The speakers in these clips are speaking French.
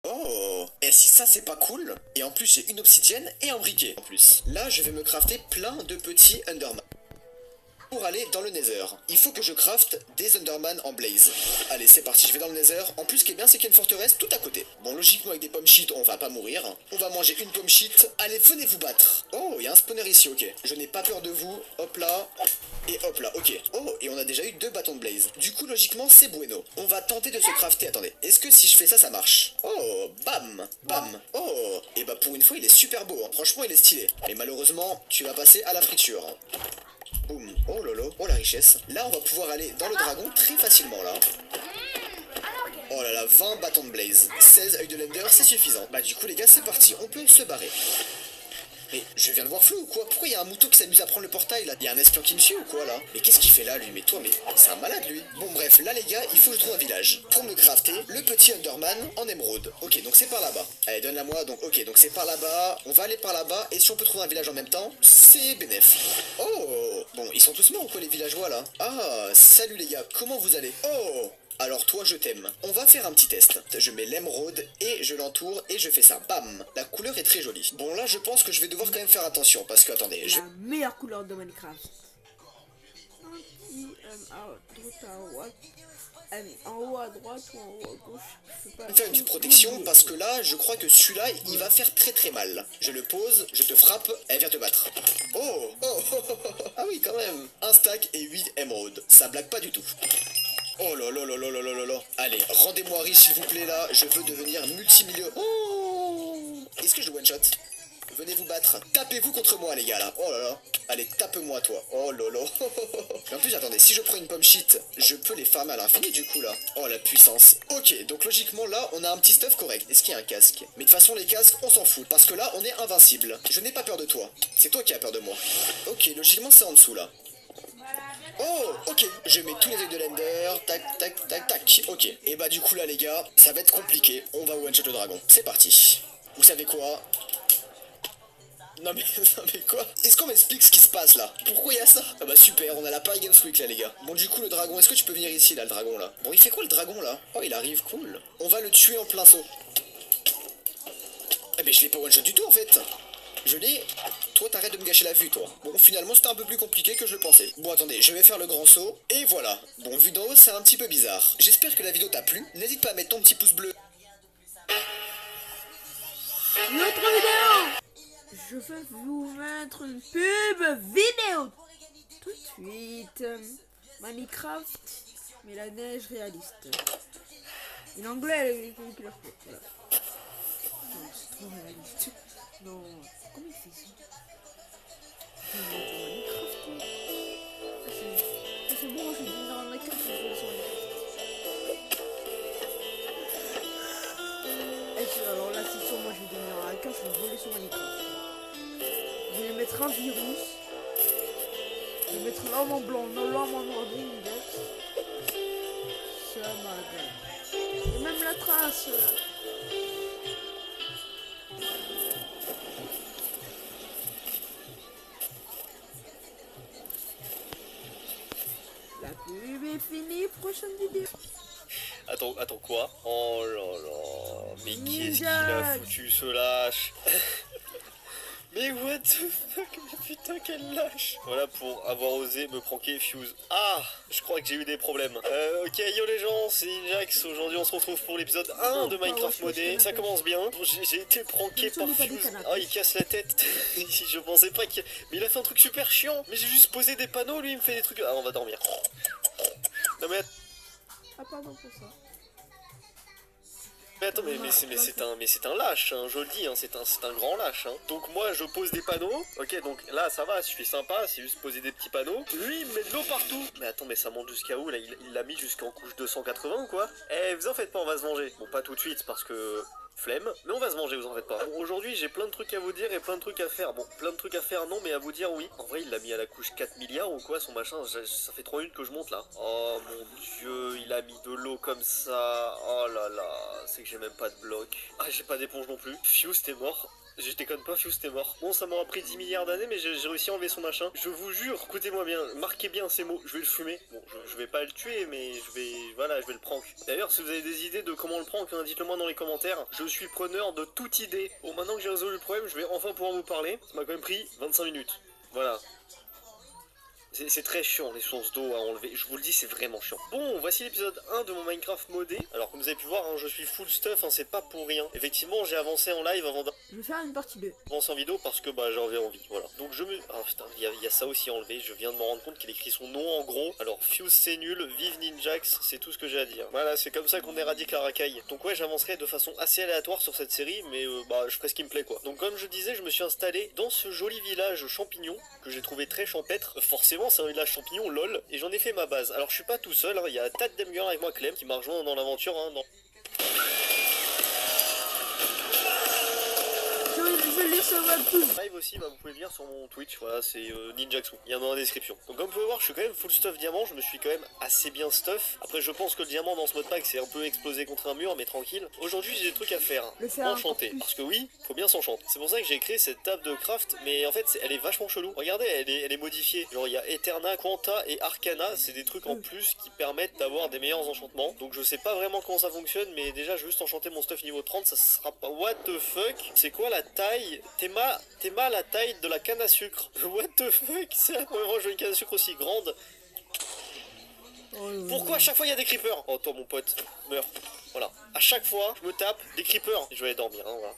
Oh, et si ça c'est pas cool? Et en plus j'ai une obsidienne et un briquet en plus. Là je vais me crafter plein de petits Enderman. Pour aller dans le Nether, il faut que je crafte des Enderman en blaze. Allez, c'est parti, je vais dans le Nether. En plus, ce qui est bien, c'est qu'il y a une forteresse tout à côté. Bon, logiquement, avec des pommes shit, on va pas mourir. On va manger une pomme shit. Allez, venez vous battre. Oh, il y a un spawner ici, ok. Je n'ai pas peur de vous. Hop là. Et hop là, ok. Oh, et on a déjà eu 2 bâtons de blaze. Du coup, logiquement, c'est bueno. On va tenter de se crafter. Attendez, est-ce que si je fais ça, ça marche? Oh, bam, bam. Oh, et bah pour une fois, il est super beau. Hein. Franchement, il est stylé. Mais malheureusement, tu vas passer à la friture. Boum. Oh lolo, oh la richesse. Là, on va pouvoir aller dans le dragon très facilement là. Oh là là, 20 bâtons de blaze. 16 œils de l'ender, c'est suffisant. Bah du coup les gars, c'est parti, on peut se barrer. Mais je viens de voir flou ou quoi? Pourquoi il y a un mouton qui s'amuse à prendre le portail là? Il y a un espion qui me suit ou quoi là? Mais qu'est-ce qu'il fait là lui? Mais toi, mais c'est un malade lui. Bon bref, là les gars, il faut que je trouve un village. Pour me crafter le petit Enderman en émeraude. Ok, donc c'est par là-bas. Allez, donne-la moi. Donc ok, donc c'est par là-bas. On va aller par là-bas. Et si on peut trouver un village en même temps, c'est bénef. Oh, bon, ils sont tous morts ou quoi les villageois là? Ah, salut les gars, comment vous allez? Oh, alors toi je t'aime. On va faire un petit test. Je mets l'émeraude et je l'entoure et je fais ça. Bam. La couleur est très jolie. Bon là je pense que je vais devoir quand même faire attention parce que attendez. La meilleure couleur de Minecraft. En haut à droite ou en haut à gauche. Je vais faire une petite protection parce que là je crois que celui-là il va faire très très mal. Je le pose, je te frappe, elle vient te battre. Oh, oh, oh, oh, oh. Ah oui quand même. Un stack et 8 émeraudes. Ça blague pas du tout. Oh là là là là là là là. Allez, rendez-moi riche s'il vous plaît là. Je veux devenir multimillionnaire. Oh. Est-ce que je one shot? Venez vous battre. Tapez-vous contre moi les gars là. Oh là là. Allez, tape-moi toi. Oh là là. Et en plus, attendez, si je prends une pomme shit, je peux les farmer à l'infini du coup là. Oh la puissance. Ok, donc logiquement là, on a un petit stuff correct. Est-ce qu'il y a un casque? Mais de toute façon, les casques, on s'en fout. Parce que là, on est invincible. Je n'ai pas peur de toi. C'est toi qui as peur de moi. Ok, logiquement, c'est en dessous là. Oh, ok, je mets tous les œils de l'ender, tac, tac, tac, tac, ok. Et bah du coup là les gars, ça va être compliqué, on va one-shot le dragon, c'est parti. Vous savez quoi? Non mais, non mais quoi? Est-ce qu'on m'explique ce qui se passe là? Pourquoi il y a ça? Ah bah super, on a la Paris Games Week là les gars. Bon du coup le dragon, est-ce que tu peux venir ici là le dragon là? Bon il fait quoi le dragon là? Oh il arrive, cool. On va le tuer en plein saut. Eh ben je l'ai pas one-shot du tout en fait. Je l'ai... Toi t'arrêtes de me gâcher la vue toi. Bon finalement c'était un peu plus compliqué que je le pensais. Bon attendez, je vais faire le grand saut. Et voilà. Bon vu d'en haut c'est un petit peu bizarre. J'espère que la vidéo t'a plu. N'hésite pas à mettre ton petit pouce bleu. Notre vidéo. Je vais vous mettre une pub vidéo tout de suite. Minecraft, mais la neige réaliste. En anglais, voilà. Non, c'est trop réaliste. Non, comment il fait ça? Minecraft. C'est bon, je vais devenir un hacker, je vais jouer sur Minecraft. Alors là, c'est sûr, moi je vais devenir un hacker, je vais voler sur Minecraft. Je vais mettre un virus. Je vais mettre l'homme en blanc, l'homme en noir, ça m'a gagné. Et même la trace. La pub est finie, prochaine vidéo. Attends quoi? Oh là là, mais qu'est-ce qu'il a foutu ce lâche? Mais what the fuck, mais putain quel lâche. Voilà pour avoir osé me pranker Fuse. Ah, je crois que j'ai eu des problèmes. Ok, yo les gens, c'est Jax. Aujourd'hui on se retrouve pour l'épisode 1 de Minecraft modé. Ça commence bien. Bon, j'ai été pranké par Fuse. Ah, il casse la tête. Je pensais pas qu'il... Mais il a fait un truc super chiant. Mais j'ai juste posé des panneaux, lui il me fait des trucs... Ah, on va dormir. Non mais... Ah pardon pour ça. Mais attends, mais c'est un lâche, hein, je le dis, hein, c'est un grand lâche. Hein. Donc moi je pose des panneaux, ok, donc là ça va, je suis sympa, c'est juste poser des petits panneaux. Lui il met de l'eau partout. Mais attends, mais ça monte jusqu'à où là? Il l'a mis jusqu'en couche 280 ou quoi? Eh, vous en faites pas, on va se venger. Bon, pas tout de suite parce que... Flemme, mais on va se manger, vous en faites pas. Bon, aujourd'hui j'ai plein de trucs à vous dire et plein de trucs à faire. Bon, plein de trucs à faire non, mais à vous dire oui. En vrai il l'a mis à la couche 4 milliards ou quoi son machin, ça fait 3 minutes que je monte là. Oh mon dieu, il a mis de l'eau comme ça. Oh là là, c'est que j'ai même pas de bloc. Ah, j'ai pas d'éponge non plus. Fuse, t'es mort. Je déconne pas, Fuse t'es mort. Bon, ça m'aura pris 10 milliards d'années, mais j'ai réussi à enlever son machin. Je vous jure, écoutez-moi bien, marquez bien ces mots, je vais le fumer. Bon, je vais pas le tuer, mais voilà, je vais le prank. D'ailleurs, si vous avez des idées de comment le prank, hein, dites-le moi dans les commentaires. Je suis preneur de toute idée. Bon, maintenant que j'ai résolu le problème, je vais enfin pouvoir vous parler. Ça m'a quand même pris 25 minutes. Voilà. C'est très chiant les sources d'eau à enlever, je vous le dis, c'est vraiment chiant. Bon, voici l'épisode 1 de mon Minecraft modé. Alors comme vous avez pu voir, hein, je suis full stuff, hein, c'est pas pour rien. Effectivement, j'ai avancé en live avant Je vais faire une partie 2. d'avancer en vidéo parce que bah j'avais envie, voilà. Donc je me... Ah putain, il y a ça aussi à enlever, je viens de me rendre compte qu'il écrit son nom en gros. Alors Fuse c'est nul, vive Ninjax, c'est tout ce que j'ai à dire. Voilà, c'est comme ça qu'on éradique la racaille. Donc ouais, j'avancerai de façon assez aléatoire sur cette série, mais bah je ferai ce qui me plaît quoi. Donc comme je disais, je me suis installé dans ce joli village champignon que j'ai trouvé très champêtre. Forcément, c'est un village champignon, lol, et j'en ai fait ma base. Alors je suis pas tout seul, hein, il y a Tad Demger avec moi, Clem, qui m'a rejoint dans l'aventure, hein, dans... Je les sauve plus. Live aussi, bah, vous pouvez le lire sur mon Twitch, voilà, c'est Ninjaxu, il y en a dans la description. Donc comme vous pouvez voir, je suis quand même full stuff diamant, je me suis quand même assez bien stuff. Après je pense que le diamant dans ce mode pack c'est un peu explosé contre un mur, mais tranquille. Aujourd'hui j'ai des trucs à faire, enchanter, parce que oui, faut bien s'enchanter. C'est pour ça que j'ai créé cette table de craft, mais en fait elle est vachement chelou. Regardez, elle est modifiée, genre il y a Eterna, Quanta et Arcana, c'est des trucs en plus qui permettent d'avoir des meilleurs enchantements. Donc je sais pas vraiment comment ça fonctionne, mais déjà je vais juste enchanter mon stuff niveau 30, ça sera pas... What the fuck? C'est quoi la taille? Théma la taille de la canne à sucre. What the fuck? C'est la première fois que je vois une canne à sucre aussi grande. Pourquoi à chaque fois il y a des creepers? Oh toi mon pote, meurs. Voilà, à chaque fois je me tape des creepers. Et je vais aller dormir, hein, voilà.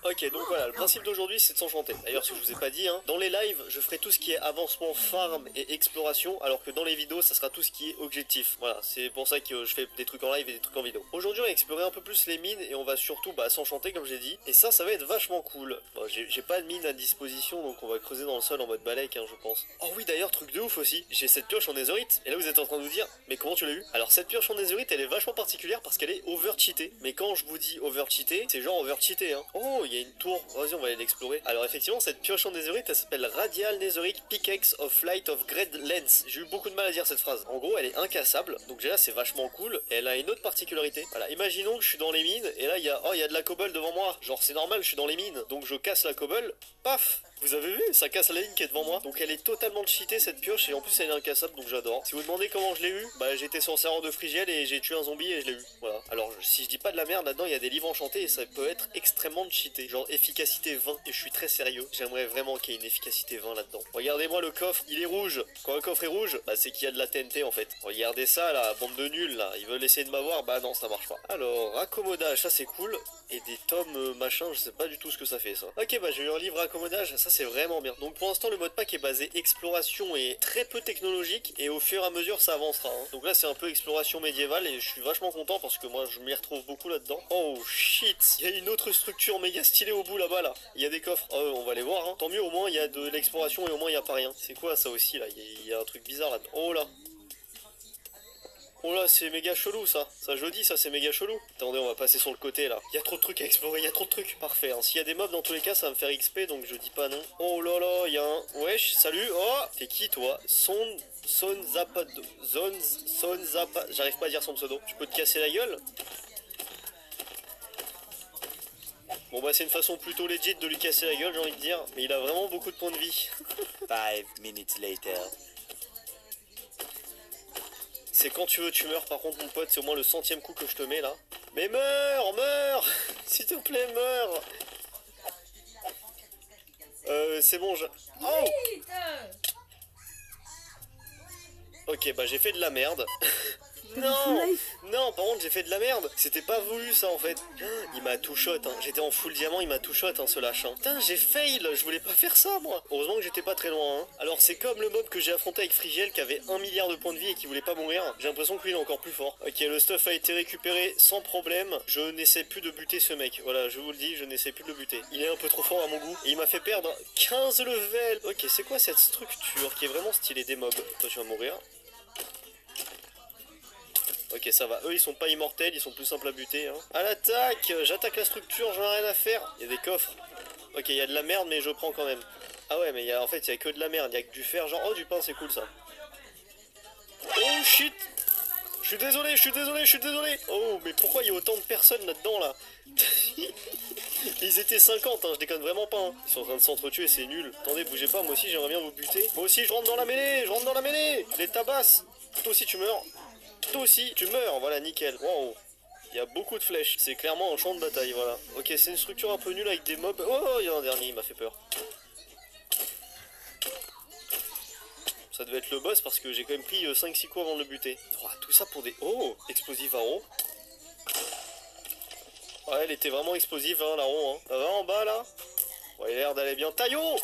Ok, donc voilà, le principe d'aujourd'hui c'est de s'enchanter. D'ailleurs, si je vous ai pas dit, hein, dans les lives, je ferai tout ce qui est avancement, farm et exploration, alors que dans les vidéos, ça sera tout ce qui est objectif. Voilà, c'est pour ça que je fais des trucs en live et des trucs en vidéo. Aujourd'hui, on va explorer un peu plus les mines et on va surtout s'enchanter, comme j'ai dit. Et ça va être vachement cool. Bon, j'ai pas de mine à disposition, donc on va creuser dans le sol en mode balèque, hein, je pense. Oh oui, d'ailleurs, truc de ouf aussi, j'ai cette pioche en netherite. Et là, vous êtes en train de vous dire, mais comment tu l'as eu? Alors, cette pioche en netherite, elle est vachement particulière parce qu'elle est over-cheatée. Mais quand je vous dis over-cheatée, c'est genre over-cheatée, hein. Oh, il y a une tour. Vas-y, on va aller l'explorer. Alors effectivement, cette pioche en netherite, elle s'appelle Radial Netherite Pickaxe of Light of Great Lens. J'ai eu beaucoup de mal à dire cette phrase. En gros, elle est incassable, donc déjà c'est vachement cool. Et elle a une autre particularité. Voilà, imaginons que je suis dans les mines, et là il y a de la cobble devant moi. Genre c'est normal, je suis dans les mines, donc je casse la cobble, paf. Vous avez vu, ça casse la ligne qui est devant moi. Donc elle est totalement cheatée cette pioche et en plus elle est incassable, donc j'adore. Si vous demandez comment je l'ai eu, bah j'étais sur un serveur de Frigiel et j'ai tué un zombie et je l'ai eu. Voilà. Alors si je dis pas de la merde, là-dedans il y a des livres enchantés et ça peut être extrêmement cheaté. Genre efficacité 20 et je suis très sérieux. J'aimerais vraiment qu'il y ait une efficacité 20 là-dedans. Regardez-moi le coffre, il est rouge. Quand un coffre est rouge, bah c'est qu'il y a de la TNT en fait. Regardez ça là, bande de nuls là. Ils veulent essayer de m'avoir, bah non ça marche pas. Alors raccommodage, ça c'est cool. Et des tomes machin, je sais pas du tout ce que ça fait ça. Ok, bah j'ai eu un livre raccommodage, ça c'est vraiment bien. Donc pour l'instant le mode pack est basé exploration et très peu technologique et au fur et à mesure ça avancera, hein. Donc là c'est un peu exploration médiévale et je suis vachement content parce que moi je m'y retrouve beaucoup là-dedans. Oh shit, il y a une autre structure méga stylée au bout là-bas là. Il y a des coffres, oh, on va les voir, hein. Tant mieux, au moins il y a de l'exploration et au moins il n'y a pas rien. C'est quoi ça aussi là? Il y a un truc bizarre là-dedans. Oh là. Oh là, c'est méga chelou ça. Ça je dis, ça c'est méga chelou. Attendez, on va passer sur le côté là. Il y a trop de trucs à explorer, il y a trop de trucs. Parfait, hein. S'il y a des mobs dans tous les cas, ça va me faire XP, donc je dis pas non. Oh là là, il y a un... Wesh, salut. Oh, t'es qui toi? Son Zappa... Son Zappa... J'arrive pas à dire son pseudo. Tu peux te casser la gueule? Bon bah c'est une façon plutôt legit de lui casser la gueule, j'ai envie de dire. Mais il a vraiment beaucoup de points de vie. 5 minutes later. C'est quand tu veux tu meurs, par contre mon pote, c'est au moins le 100e coup que je te mets là. Mais meurs s'il te plaît, meurs. C'est bon, Oh. Ok, bah j'ai fait de la merde. Non, par contre j'ai fait de la merde. C'était pas voulu ça en fait. Il m'a tout shot, hein. J'étais en full diamant, il m'a tout shot, hein, ce lâche, hein. Putain, j'ai fail, je voulais pas faire ça moi. Heureusement que j'étais pas très loin, hein. Alors c'est comme le mob que j'ai affronté avec Frigiel qui avait 1 milliard de points de vie et qui voulait pas mourir. J'ai l'impression que lui il est encore plus fort. Ok, le stuff a été récupéré sans problème. Je n'essaie plus de buter ce mec. Voilà, je vous le dis, je n'essaie plus de le buter. Il est un peu trop fort à mon goût. Et il m'a fait perdre 15 levels. Ok, c'est quoi cette structure qui est vraiment stylée des mobs? Toi tu vas mourir. Ok, ça va. Eux, ils sont pas immortels, ils sont plus simples à buter, hein. À l'attaque! J'attaque la structure, j'en ai rien à faire. Il y a des coffres. Ok, il y a de la merde, mais je prends quand même. Ah ouais, mais en fait, il y a que de la merde. Il y a que du fer, genre... Oh, du pain, c'est cool, ça. Oh, shit! Je suis désolé, je suis désolé, je suis désolé. Oh, mais pourquoi il y a autant de personnes là-dedans, là? Ils étaient 50, hein, je déconne vraiment pas. Hein. Ils sont en train de s'entretuer, c'est nul. Attendez, bougez pas, moi aussi j'aimerais bien vous buter. Moi aussi je rentre dans la mêlée, je rentre dans la mêlée. Je les tabasse. Toi aussi tu meurs. Toi aussi tu meurs, voilà, nickel. Wow. Il y a beaucoup de flèches, c'est clairement un champ de bataille, voilà. Ok, c'est une structure un peu nulle avec des mobs. Oh, il y en a un dernier, il m'a fait peur. Ça devait être le boss parce que j'ai quand même pris 5-6 coups avant de le buter. Oh, tout ça pour des... Oh, explosif Aro. Ouais, elle était vraiment explosive, hein, Laro. Hein. Ça va en bas, là? Ouais, il a l'air d'aller bien. Taillot!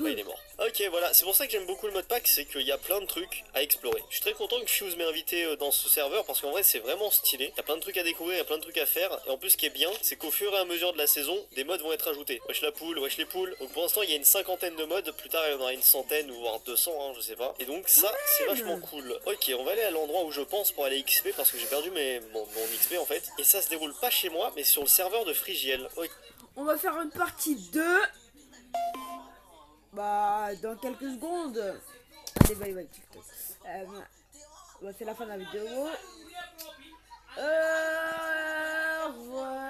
Ouais, il est mort. Ok, voilà, c'est pour ça que j'aime beaucoup le mode pack, c'est qu'il y a plein de trucs à explorer. Je suis très content que Fuse m'ait invité dans ce serveur parce qu'en vrai c'est vraiment stylé. Il y a plein de trucs à découvrir, il y a plein de trucs à faire. Et en plus ce qui est bien, c'est qu'au fur et à mesure de la saison, des modes vont être ajoutés. Wesh la poule, wesh les poules. Donc pour l'instant il y a une cinquantaine de modes, plus tard il y en aura une centaine ou voire 200, hein, je sais pas. Et donc ça c'est vachement cool. Ok, on va aller à l'endroit où je pense pour aller XP parce que j'ai perdu mon XP en fait. Et ça se déroule pas chez moi mais sur le serveur de Frigiel. Okay. On va faire une partie 2. Bah, dans quelques secondes. Allez, bye bye, TikTok. C'est la fin de la vidéo. Au revoir.